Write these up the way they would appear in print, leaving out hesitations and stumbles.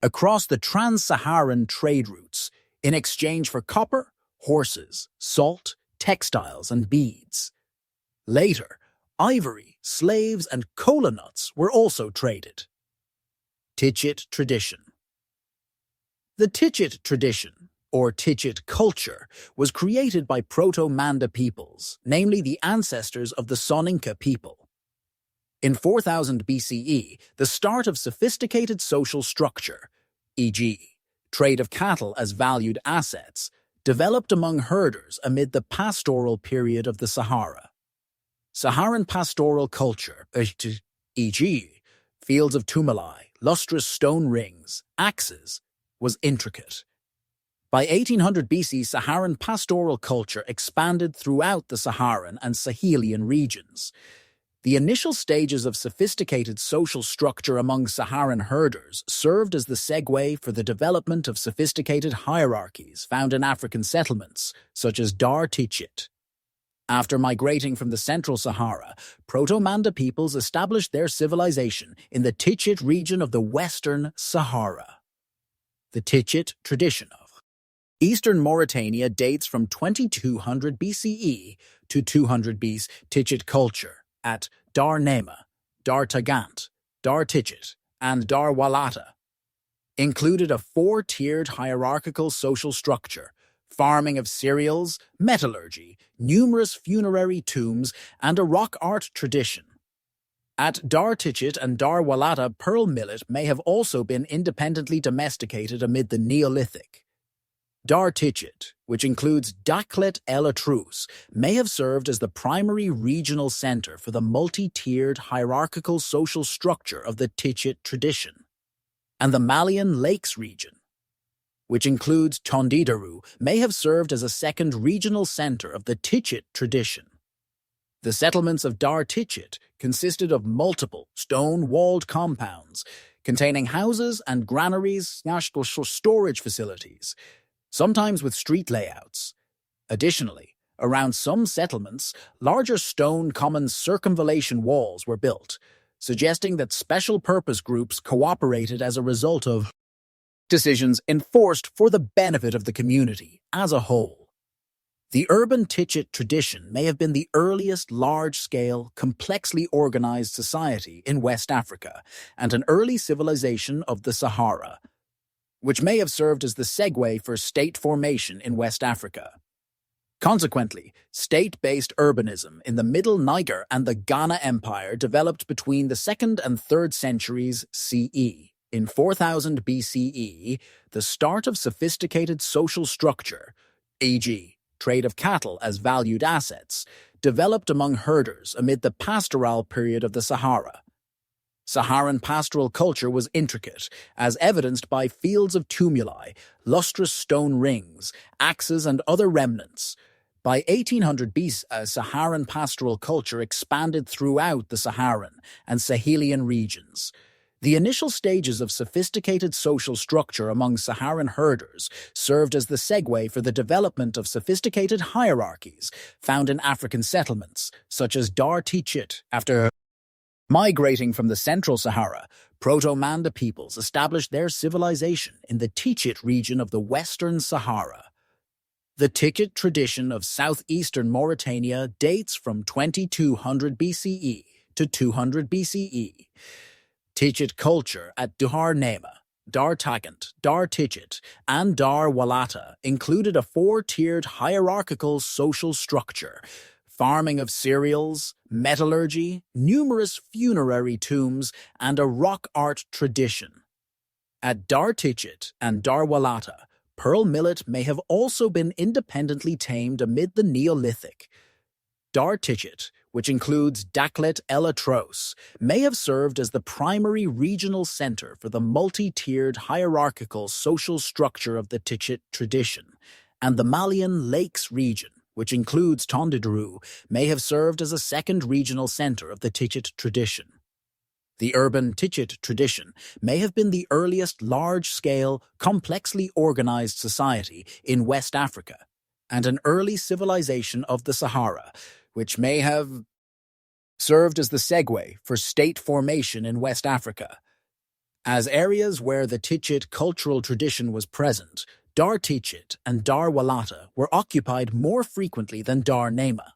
across the trans-Saharan trade routes in exchange for copper, horses, salt, textiles, and beads. Later, ivory, slaves, and kola nuts were also traded. Tichit tradition. The Tichit tradition, or Tichit culture, was created by Proto-Manda peoples, namely the ancestors of the Soninka people. In 4000 BCE, the start of sophisticated social structure, e.g., trade of cattle as valued assets, developed among herders amid the pastoral period of the Sahara. Saharan pastoral culture, e.g., fields of tumuli, lustrous stone rings, axes, was intricate. By 1800 BC, Saharan pastoral culture expanded throughout the Saharan and Sahelian regions. The initial stages of sophisticated social structure among Saharan herders served as the segue for the development of sophisticated hierarchies found in African settlements, such as Dar Tichit. After migrating from the Central Sahara, Proto-Manda peoples established their civilization in the Tichit region of the Western Sahara. The Tichit tradition of Eastern Mauritania dates from 2200 BCE to 200 BC. Tichit culture at Dar Nema, Dar Tagant, Dar Tichit, and Dar Walata included a four-tiered hierarchical social structure, farming of cereals, metallurgy, numerous funerary tombs, and a rock art tradition. At Dar Tichit and Dar Walata, pearl millet may have also been independently domesticated amid the Neolithic. Dar Tichit, which includes Dakhlet El Atrus, may have served as the primary regional center for the multi-tiered hierarchical social structure of the Tichit tradition. And the Malian Lakes region, which includes Tondidaru, may have served as a second regional center of the Tichit tradition. The settlements of Dar Tichit consisted of multiple stone-walled compounds containing houses and granaries, storage facilities, sometimes with street layouts. Additionally, around some settlements, larger stone common circumvallation walls were built, suggesting that special purpose groups cooperated as a result of decisions enforced for the benefit of the community as a whole. The urban Tichit tradition may have been the earliest large-scale, complexly organized society in West Africa and an early civilization of the Sahara, which may have served as the segue for state formation in West Africa. Consequently, state-based urbanism in the Middle Niger and the Ghana Empire developed between the 2nd and 3rd centuries CE. In 4000 BCE, the start of sophisticated social structure, e.g., trade of cattle as valued assets, developed among herders amid the pastoral period of the Sahara. Saharan pastoral culture was intricate, as evidenced by fields of tumuli, lustrous stone rings, axes, and other remnants. By 1800 BC, Saharan pastoral culture expanded throughout the Saharan and Sahelian regions. The initial stages of sophisticated social structure among Saharan herders served as the segue for the development of sophisticated hierarchies found in African settlements, such as Dar Tichit. After migrating from the Central Sahara, Proto-Manda peoples established their civilization in the Tichit region of the Western Sahara. The Tichit tradition of southeastern Mauritania dates from 2200 BCE to 200 BCE. Tichit culture at Dar Nema, Dar Tagant, Dar Tichit, and Dar Walata included a four-tiered hierarchical social structure, farming of cereals, metallurgy, numerous funerary tombs, and a rock art tradition. At Dar Tichit and Dar Walata, pearl millet may have also been independently tamed amid the Neolithic. Dar Tichit, which includes Dakhlet El Atros, may have served as the primary regional center for the multi-tiered hierarchical social structure of the Tichit tradition, and the Malian Lakes region, which includes Tondidaru, may have served as a second regional center of the Tichit tradition. The urban Tichit tradition may have been the earliest large-scale, complexly organized society in West Africa, and an early civilization of the Sahara, which may have served as the segue for state formation in West Africa. As areas where the Tichit cultural tradition was present, Dar Tichit and Dar Walata were occupied more frequently than Dar Nema.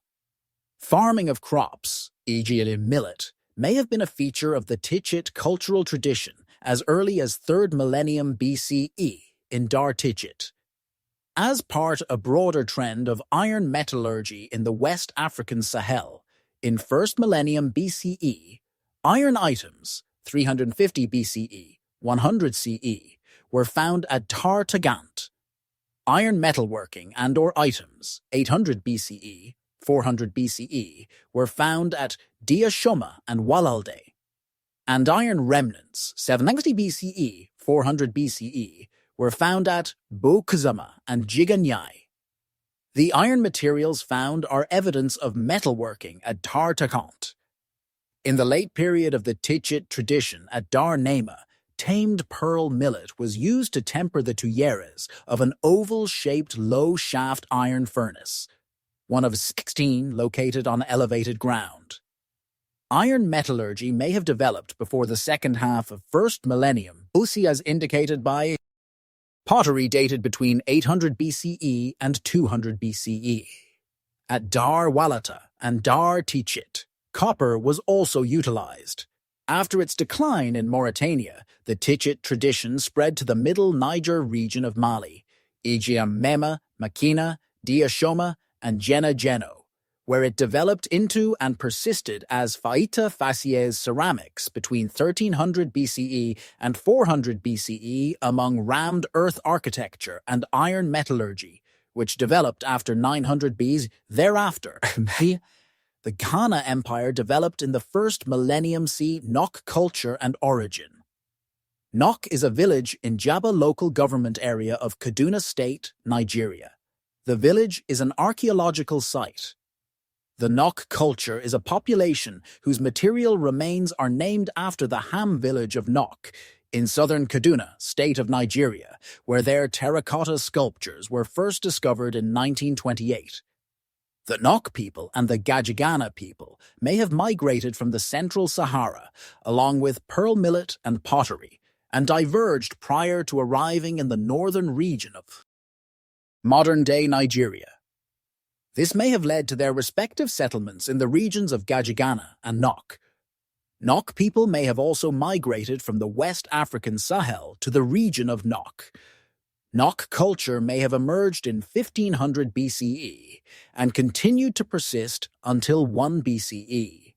Farming of crops, e.g. millet, may have been a feature of the Tichit cultural tradition as early as 3rd millennium BCE in Dar Tichit. As part of a broader trend of iron metallurgy in the West African Sahel, in 1st millennium BCE, iron items, 350 BCE, 100 CE, were found at Tar Tagant. Iron metalworking and/or items, 800 BCE, 400 BCE, were found at Dia Shoma and Walalde. And iron remnants, 790 BCE, 400 BCE, were found at Bokuzama and Jiganyai. The iron materials found are evidence of metalworking at Tar Tagant. In the late period of the Tichit tradition at Dar Nema, tamed pearl millet was used to temper the tuyeres of an oval-shaped low-shaft iron furnace, one of 16 located on elevated ground. Iron metallurgy may have developed before the second half of 1st millennium, BC as indicated by pottery dated between 800 BCE and 200 BCE. At Dar Walata and Dar Tichit, copper was also utilized. After its decline in Mauritania, the Tichit tradition spread to the middle Niger region of Mali, e.g. Mema, Makina, Dia Shoma, and Jena Jeno, where it developed into and persisted as Faita Fassiez ceramics between 1300 BCE and 400 BCE among rammed earth architecture and iron metallurgy, which developed after 900 BC. Thereafter, the Ghana Empire developed in the 1st millennium C. Nok culture and origin. Nok is a village in Jaba local government area of Kaduna State, Nigeria. The village is an archaeological site. The Nok culture is a population whose material remains are named after the Ham village of Nok, in southern Kaduna, state of Nigeria, where their terracotta sculptures were first discovered in 1928. The Nok people and the Gajigana people may have migrated from the central Sahara, along with pearl millet and pottery, and diverged prior to arriving in the northern region of modern-day Nigeria. This may have led to their respective settlements in the regions of Gajigana and Nok. Nok people may have also migrated from the West African Sahel to the region of Nok. Nok culture may have emerged in 1500 BCE and continued to persist until 1 BCE.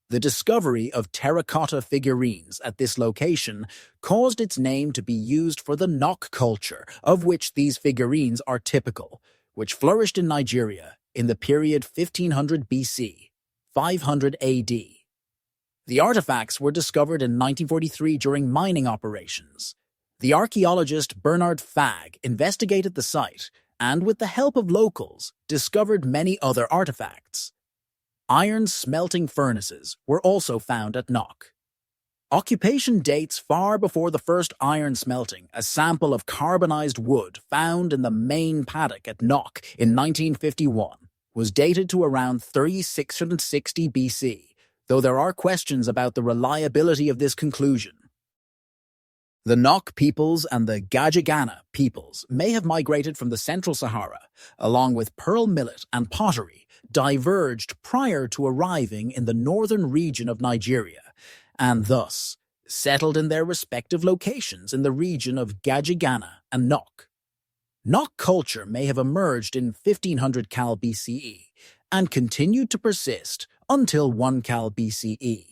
The discovery of terracotta figurines at this location caused its name to be used for the Nok culture, of which these figurines are typical, which flourished in Nigeria in the period 1500 BC, 500 AD. The artifacts were discovered in 1943 during mining operations. The archaeologist Bernard Fagg investigated the site and, with the help of locals, discovered many other artifacts. Iron smelting furnaces were also found at Nok. Occupation dates far before the first iron smelting. A sample of carbonized wood found in the main paddock at Nok in 1951 was dated to around 3660 BC, though there are questions about the reliability of this conclusion. The Nok peoples and the Gajigana peoples may have migrated from the Central Sahara, along with pearl millet and pottery, diverged prior to arriving in the northern region of Nigeria, and thus settled in their respective locations in the region of Gajigana and Nok. Nok culture may have emerged in 1500 Cal BCE and continued to persist until 1 Cal BCE.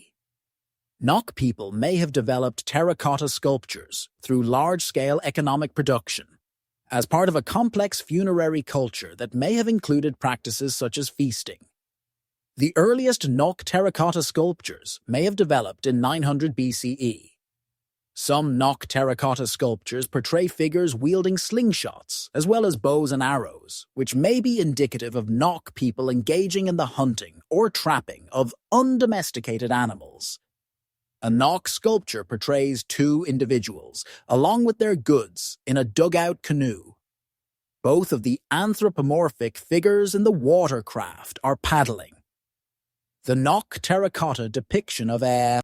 Nok people may have developed terracotta sculptures through large-scale economic production, as part of a complex funerary culture that may have included practices such as feasting. The earliest Nok terracotta sculptures may have developed in 900 BCE. Some Nok terracotta sculptures portray figures wielding slingshots, as well as bows and arrows, which may be indicative of Nok people engaging in the hunting or trapping of undomesticated animals. A Nok sculpture portrays two individuals, along with their goods, in a dugout canoe. Both of the anthropomorphic figures in the watercraft are paddling. The Nok terracotta depiction of a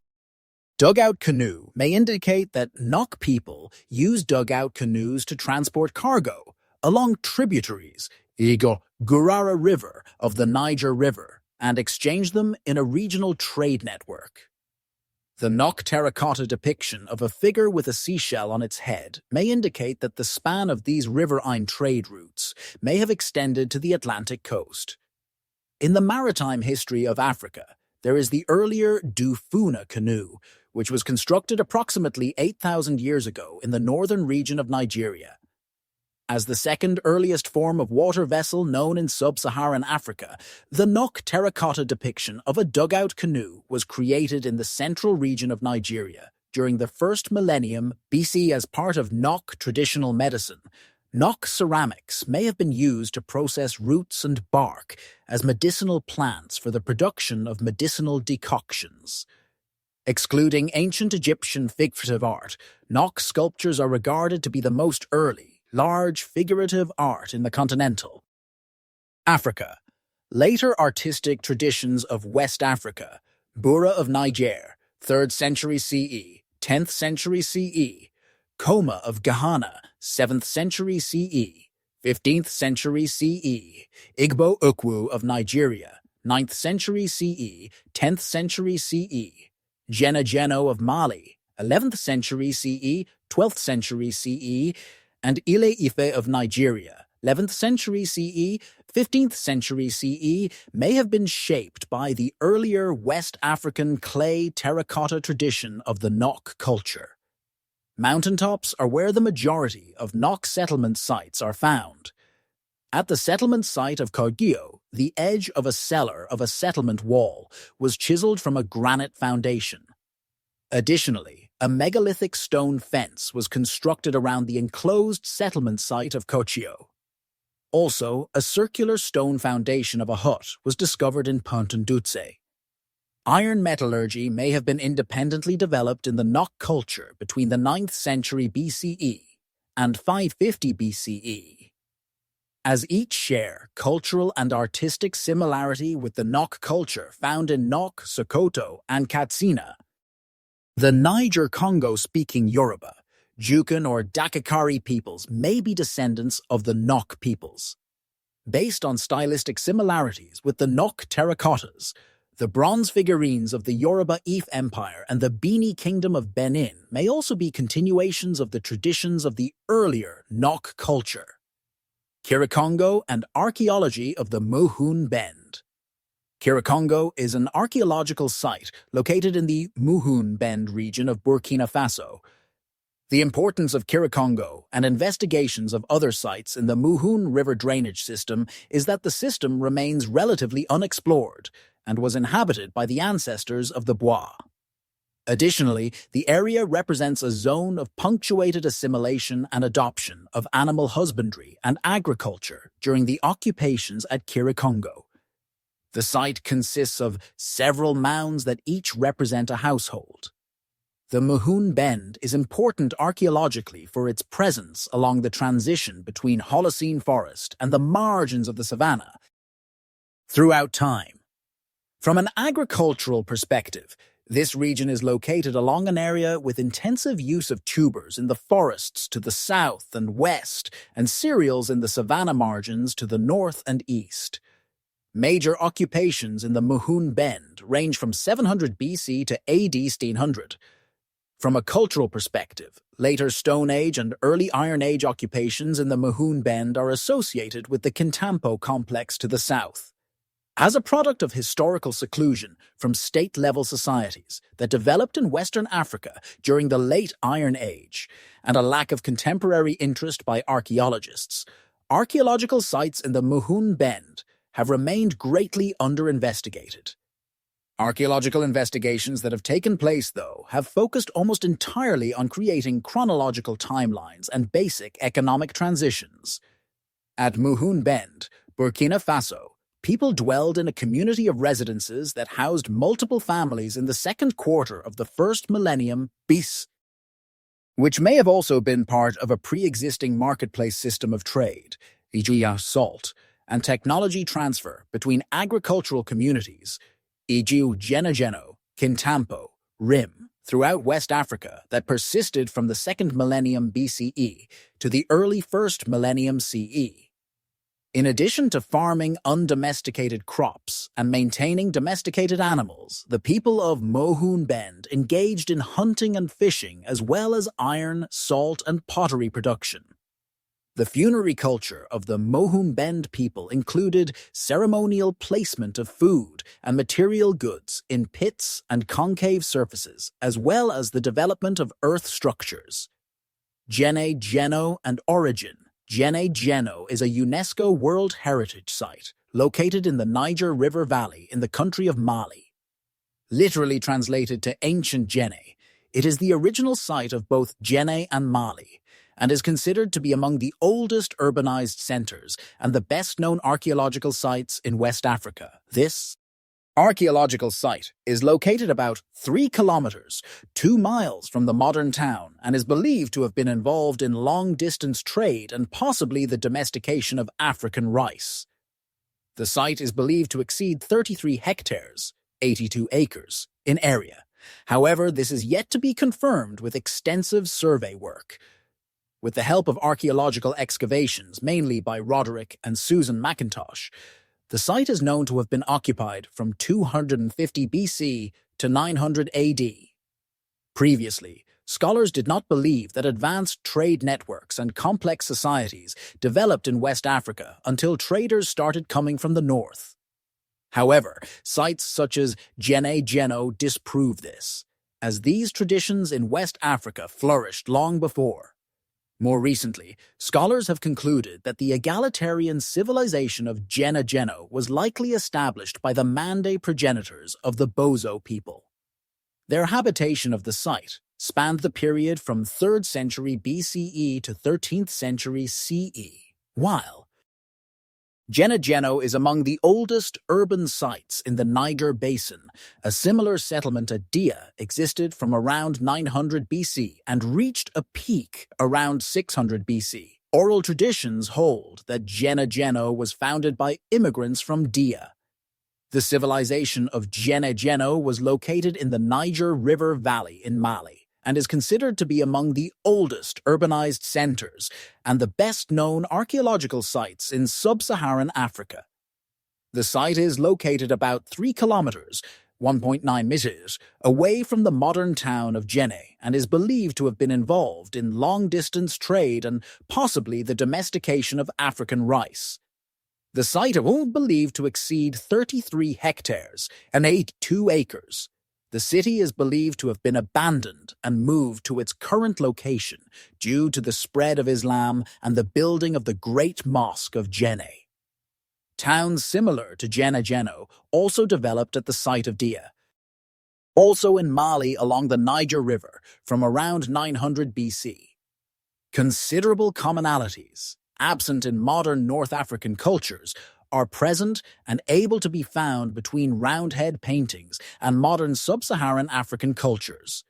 Dugout canoe may indicate that Nok people used dugout canoes to transport cargo along tributaries, Igo Gurara River of the Niger River, and exchange them in a regional trade network. The Nok terracotta depiction of a figure with a seashell on its head may indicate that the span of these riverine trade routes may have extended to the Atlantic coast. In the maritime history of Africa, there is the earlier Dufuna canoe, which was constructed approximately 8,000 years ago in the northern region of Nigeria. As the second earliest form of water vessel known in sub-Saharan Africa, the Nok terracotta depiction of a dugout canoe was created in the central region of Nigeria during the first millennium BC as part of Nok traditional medicine. Nok ceramics may have been used to process roots and bark as medicinal plants for the production of medicinal decoctions. Excluding ancient Egyptian figurative art, Nok sculptures are regarded to be the most early, large figurative art in the continental Africa. Later artistic traditions of West Africa, Bura of Niger, 3rd century CE, 10th century CE, Koma of Ghana, 7th century CE, 15th century CE, Igbo Ukwu of Nigeria, 9th century CE, 10th century CE, Jena Jeno of Mali, 11th century CE, 12th century CE, and Ile Ife of Nigeria, 11th century CE, 15th century CE, may have been shaped by the earlier West African clay terracotta tradition of the Nok culture. Mountaintops are where the majority of Nok settlement sites are found. At the settlement site of Kogio, the edge of a cellar of a settlement wall was chiseled from a granite foundation. Additionally, a megalithic stone fence was constructed around the enclosed settlement site of Kochio. Also, a circular stone foundation of a hut was discovered in Pontondutse. Iron metallurgy may have been independently developed in the Nok culture between the 9th century BCE and 550 BCE. As each share cultural and artistic similarity with the Nok culture found in Nok, Sokoto, and Katsina. The Niger-Congo-speaking Yoruba, Jukan or Dakakari peoples may be descendants of the Nok peoples. Based on stylistic similarities with the Nok terracottas, the bronze figurines of the Yoruba Ife Empire and the Bini Kingdom of Benin may also be continuations of the traditions of the earlier Nok culture. Kirikongo and archaeology of the Muhun Bend. Kirikongo is an archaeological site located in the Muhun Bend region of Burkina Faso. The importance of Kirikongo and investigations of other sites in the Muhun River drainage system is that the system remains relatively unexplored and was inhabited by the ancestors of the Bois. Additionally, the area represents a zone of punctuated assimilation and adoption of animal husbandry and agriculture during the occupations at Kirikongo. The site consists of several mounds that each represent a household. The Muhun Bend is important archaeologically for its presence along the transition between Holocene forest and the margins of the savanna throughout time. From an agricultural perspective, this region is located along an area with intensive use of tubers in the forests to the south and west and cereals in the savanna margins to the north and east. Major occupations in the Muhun Bend range from 700 BC to AD 1600. From a cultural perspective, later Stone Age and early Iron Age occupations in the Muhun Bend are associated with the Kintampo complex to the south. As a product of historical seclusion from state-level societies that developed in Western Africa during the late Iron Age, and a lack of contemporary interest by archaeologists, archaeological sites in the Muhun Bend have remained greatly under-investigated. Archaeological investigations that have taken place, though, have focused almost entirely on creating chronological timelines and basic economic transitions. At Muhun Bend, Burkina Faso, people dwelled in a community of residences that housed multiple families in the second quarter of the first millennium BC, which may have also been part of a pre-existing marketplace system of trade, e.g. salt, and technology transfer between agricultural communities, e.g. Genageno, Kintampo, Rim, throughout West Africa that persisted from the 2nd millennium BCE to the early 1st millennium CE. In addition to farming undomesticated crops and maintaining domesticated animals, the people of Mohun Bend engaged in hunting and fishing as well as iron, salt, and pottery production. The funerary culture of the Mohun Bend people included ceremonial placement of food and material goods in pits and concave surfaces, as well as the development of earth structures. Gene Geno and Origin. Gene Geno is a UNESCO World Heritage Site located in the Niger River Valley in the country of Mali. Literally translated to Ancient Gene, it is the original site of both Gene and Mali, and is considered to be among the oldest urbanized centers and the best-known archaeological sites in West Africa. This archaeological site is located about 3 kilometers, 2 miles from the modern town, and is believed to have been involved in long-distance trade and possibly the domestication of African rice. The site is believed to exceed 33 hectares, 82 acres, in area. However, this is yet to be confirmed with extensive survey work. With the help of archaeological excavations, mainly by Roderick and Susan McIntosh, the site is known to have been occupied from 250 BC to 900 AD. Previously, scholars did not believe that advanced trade networks and complex societies developed in West Africa until traders started coming from the north. However, sites such as Gene Geno disprove this, as these traditions in West Africa flourished long before. More recently, scholars have concluded that the egalitarian civilization of Gene Geno was likely established by the Mande progenitors of the Bozo people. Their habitation of the site spanned the period from 3rd century BCE to 13th century CE, while Gene Geno is among the oldest urban sites in the Niger Basin. A similar settlement at Dia existed from around 900 BC and reached a peak around 600 BC. Oral traditions hold that Gene Geno was founded by immigrants from Dia. The civilization of Gene Geno was located in the Niger River Valley in Mali, and is considered to be among the oldest urbanized centers and the best-known archaeological sites in sub-Saharan Africa. The site is located about 3 kilometers, 1.9 meters, away from the modern town of Gene and is believed to have been involved in long-distance trade and possibly the domestication of African rice. The site is believed to exceed 33 hectares and 82 acres. The city is believed to have been abandoned and moved to its current location due to the spread of Islam and the building of the Great Mosque of Gene. Towns similar to Gene Geno also developed at the site of Dia. Also in Mali along the Niger River from around 900 BC. Considerable commonalities, absent in modern North African cultures, are present and able to be found between Roundhead paintings and modern sub-Saharan African cultures.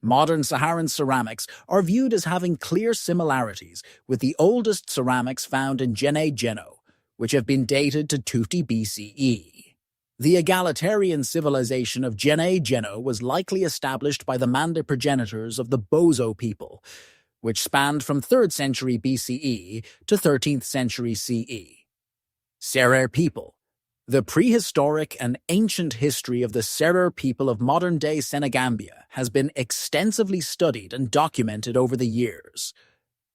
Modern Saharan ceramics are viewed as having clear similarities with the oldest ceramics found in Gene Geno, which have been dated to 250 BCE. The egalitarian civilization of Gene Geno was likely established by the Mande progenitors of the Bozo people, which spanned from 3rd century BCE to 13th century CE. Serer people. The prehistoric and ancient history of the Serer people of modern-day Senegambia has been extensively studied and documented over the years.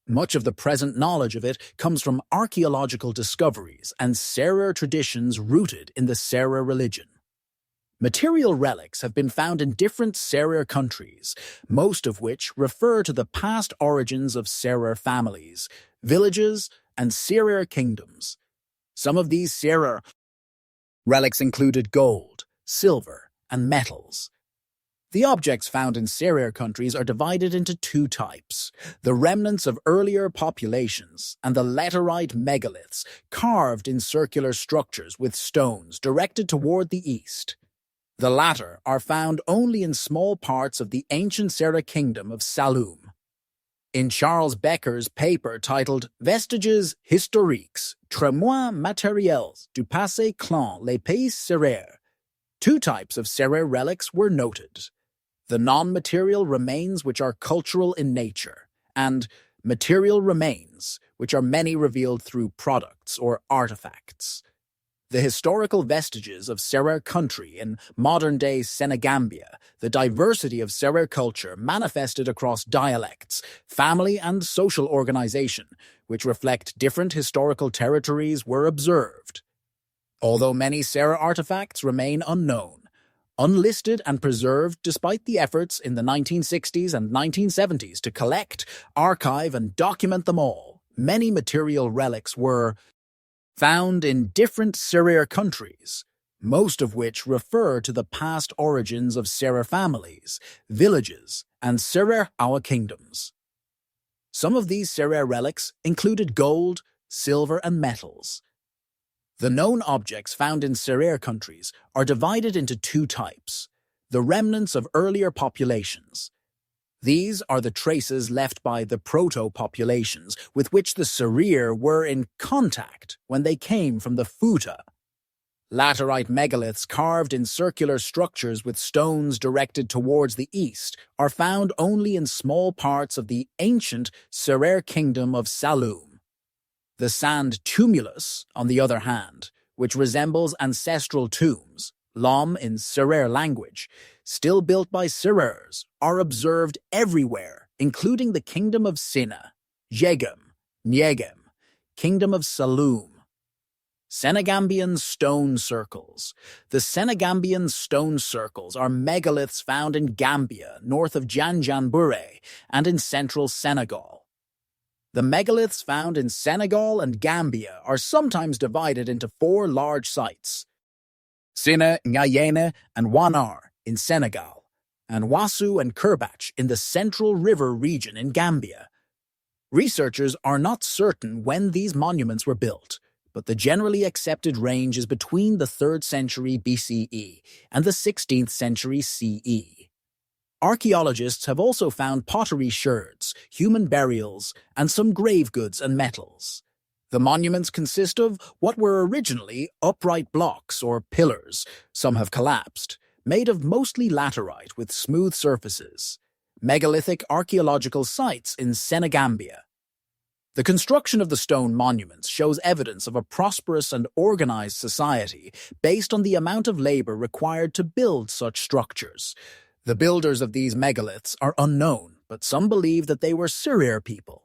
Much of the present knowledge of it comes from archaeological discoveries and Serer traditions rooted in the Serer religion. Material relics have been found in different Serer countries, most of which refer to the past origins of Serer families, villages, and Serer kingdoms. Some of these Serer relics included gold, silver, and metals. The objects found in Serer countries are divided into 2 types: the remnants of earlier populations and the laterite megaliths carved in circular structures with stones directed toward the east. The latter are found only in small parts of the ancient Serer kingdom of Saloum. In Charles Becker's paper titled Vestiges historiques, Témoins matériels du passé clan les pays Serer, 2 types of Serer relics were noted. the non-material remains which are cultural in nature, and material remains, which are many revealed through products or artifacts. The historical vestiges of Serer country in modern-day Senegambia, the diversity of Serer culture manifested across dialects, family and social organization, which reflect different historical territories, were observed. Although many Serer artifacts remain unknown, unlisted and preserved despite the efforts in the 1960s and 1970s to collect, archive, and document them all, many material relics were found in different Serer countries, most of which refer to the past origins of Serer families, villages, and Serer our kingdoms. Some of these Serer relics included gold, silver, and metals. The known objects found in Serer countries are divided into two types: the remnants of earlier populations. These are the traces left by the proto-populations with which the Serer were in contact when they came from the Futa. Laterite megaliths carved in circular structures with stones directed towards the east are found only in small parts of the ancient Serer kingdom of Saloum. The sand tumulus, on the other hand, which resembles ancestral tombs, Lom in Serer language, still built by Serers, are observed everywhere, including the Kingdom of Sina, Yegem, Nyegem, Kingdom of Saloum. Senegambian stone circles. The Senegambian stone circles are megaliths found in Gambia, north of Janjanbureh, and in central Senegal. The megaliths found in Senegal and Gambia are sometimes divided into four large sites: Sina, Nyayene, and Wanar in Senegal, and Wasu and Kerbach in the Central River region in Gambia. Researchers are not certain when these monuments were built, but the generally accepted range is between the 3rd century BCE and the 16th century CE. Archaeologists have also found pottery sherds, human burials, and some grave goods and metals. The monuments consist of what were originally upright blocks or pillars, some have collapsed, made of mostly laterite with smooth surfaces, megalithic archaeological sites in Senegambia. The construction of the stone monuments shows evidence of a prosperous and organized society based on the amount of labor required to build such structures. The builders of these megaliths are unknown, but some believe that they were Serer people.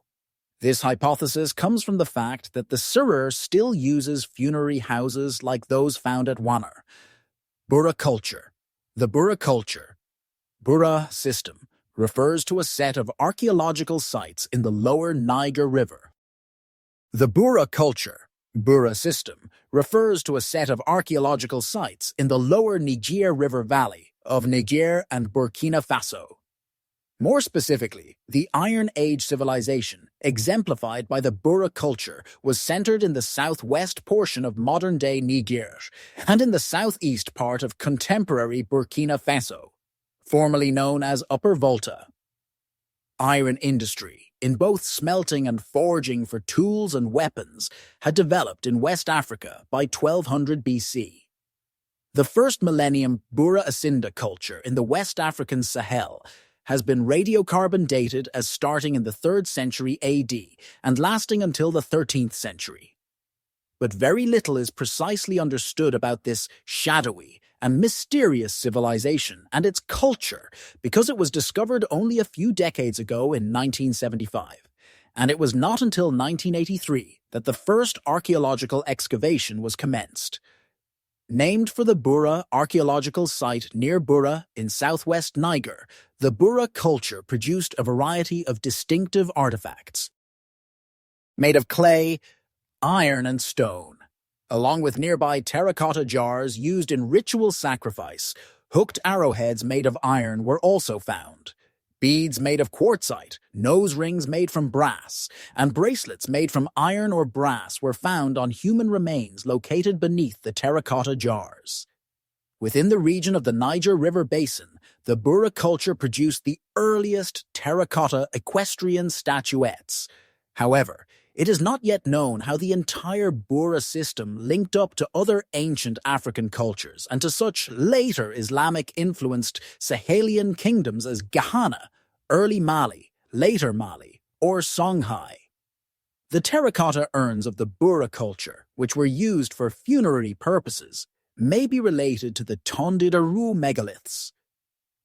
This hypothesis comes from the fact that the Serer still uses funerary houses like those found at Wanar. Bura culture. The Bura culture, Bura system, refers to a set of archaeological sites in the lower Niger River. The Bura culture, Bura system, refers to a set of archaeological sites in the lower Niger River Valley of Niger and Burkina Faso. More specifically, the Iron Age civilization, exemplified by the Bura culture, was centered in the southwest portion of modern-day Niger and in the southeast part of contemporary Burkina Faso, formerly known as Upper Volta. Iron industry, in both smelting and forging for tools and weapons, had developed in West Africa by 1200 BC. The first millennium Bura Asinda culture in the West African Sahel has been radiocarbon dated as starting in the 3rd century AD and lasting until the 13th century. But very little is precisely understood about this shadowy and mysterious civilization and its culture because it was discovered only a few decades ago in 1975, and it was not until 1983 that the first archaeological excavation was commenced. Named for the Bura archaeological site near Bura in southwest Niger, the Bura culture produced a variety of distinctive artifacts made of clay, iron, and stone. Along with nearby terracotta jars used in ritual sacrifice, hooked arrowheads made of iron were also found. Beads made of quartzite, nose rings made from brass, and bracelets made from iron or brass were found on human remains located beneath the terracotta jars. Within the region of the Niger River Basin, the Bura culture produced the earliest terracotta equestrian statuettes. However, It is not yet known how the entire Bura system linked up to other ancient African cultures and to such later Islamic-influenced Sahelian kingdoms as Ghana, early Mali, later Mali, or Songhai. The terracotta urns of the Bura culture, which were used for funerary purposes, may be related to the Tondidaru megaliths.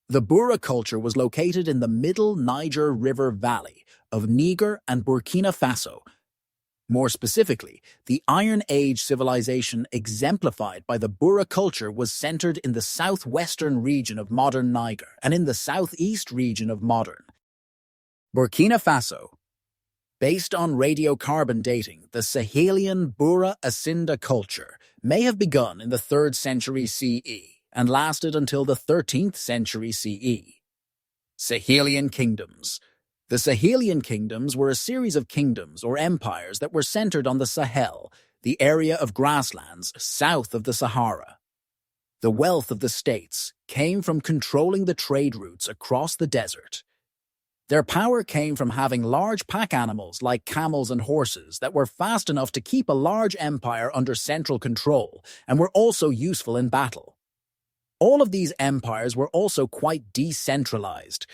The Bura culture was located in the middle Niger River Valley of Niger and Burkina Faso. More specifically, the Iron Age civilization exemplified by the Bura culture was centered in the southwestern region of modern Niger and in the southeast region of modern Burkina Faso. Based on radiocarbon dating, the Sahelian Bura Asinda culture may have begun in the 3rd century CE and lasted until the 13th century CE. Sahelian kingdoms. The Sahelian kingdoms were a series of kingdoms or empires that were centered on the Sahel, the area of grasslands south of the Sahara. The wealth of the states came from controlling the trade routes across the desert. Their power came from having large pack animals like camels and horses that were fast enough to keep a large empire under central control and were also useful in battle. All of these empires were also quite decentralized,